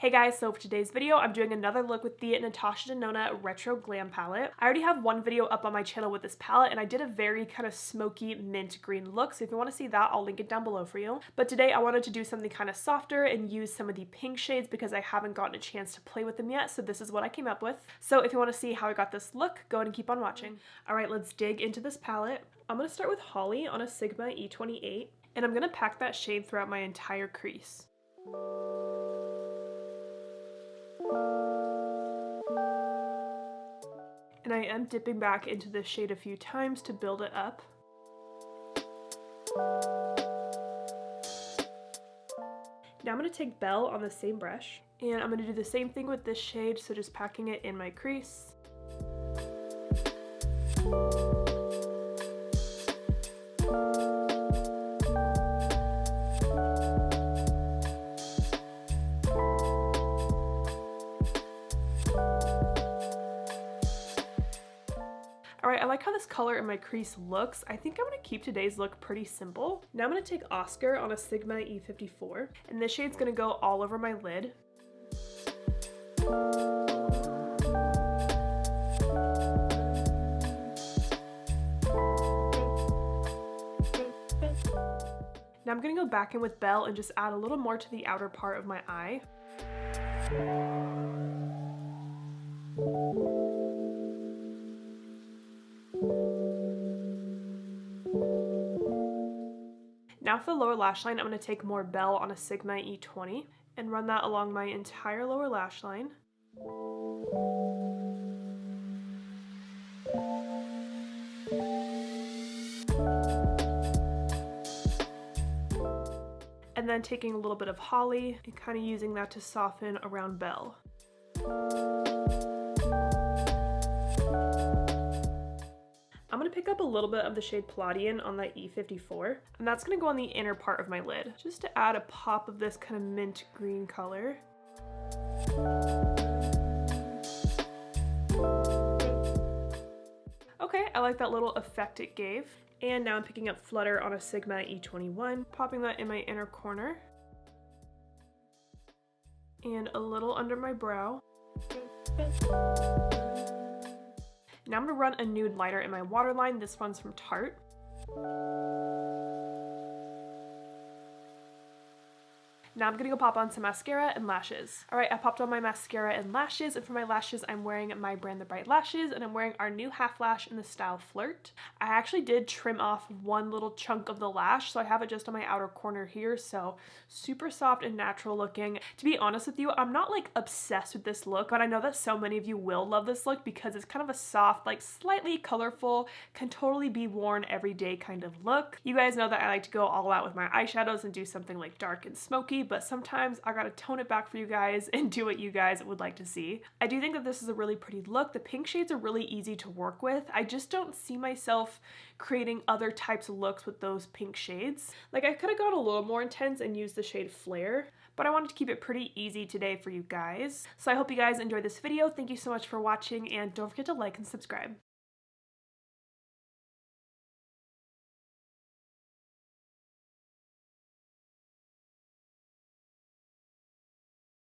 Hey guys, so for today's video, I'm doing another look with the Natasha Denona Retro Glam palette. I already have one video up on my channel with this palette, and I did a very kind of smoky mint green look, so if you want to see that, I'll link it down below for you. But today I wanted to do something kind of softer and use some of the pink shades because I haven't gotten a chance to play with them yet, so this is what I came up with. So if you want to see how I got this look, go ahead and keep on watching. Alright, let's dig into this palette. I'm going to start with Holly on a Sigma E28, and I'm going to pack that shade throughout my entire crease. And I am dipping back into this shade a few times to build it up. Now I'm going to take Belle on the same brush, and I'm going to do the same thing with this shade, so just packing it in my crease. Alright, I like how this color in my crease looks. I think I'm going to keep today's look pretty simple. Now I'm going to take Oscar on a Sigma E54, and this shade's going to go all over my lid. Now I'm going to go back in with Belle and just add a little more to the outer part of my eye. Now for the lower lash line, I'm going to take more Belle on a Sigma E20 and run that along my entire lower lash line. And then taking a little bit of Holly and kind of using that to soften around Belle. I'm going to pick up a little bit of the shade Palladian on that E54, and that's going to go on the inner part of my lid, just to add a pop of this kind of mint green color. Okay, I like that little effect it gave. And now I'm picking up Flutter on a Sigma E21, popping that in my inner corner, and a little under my brow. Now I'm going to run a nude liner in my waterline. This one's from Tarte. Now I'm going to go pop on some mascara and lashes. Alright, I popped on my mascara and lashes, and for my lashes I'm wearing my brand The Bright Lashes, and I'm wearing our new half lash in the style Flirt. I actually did trim off one little chunk of the lash, so I have it just on my outer corner here, so super soft and natural looking. To be honest with you, I'm not like obsessed with this look, but I know that so many of you will love this look because it's kind of a soft, like slightly colorful, can totally be worn every day kind of look. You guys know that I like to go all out with my eyeshadows and do something like dark and smoky, but sometimes I gotta tone it back for you guys and do what you guys would like to see. I do think that this is a really pretty look. The pink shades are really easy to work with. I just don't see myself creating other types of looks with those pink shades. Like, I could have gone a little more intense and used the shade Flare, but I wanted to keep it pretty easy today for you guys. So I hope you guys enjoyed this video. Thank you so much for watching, and don't forget to like and subscribe.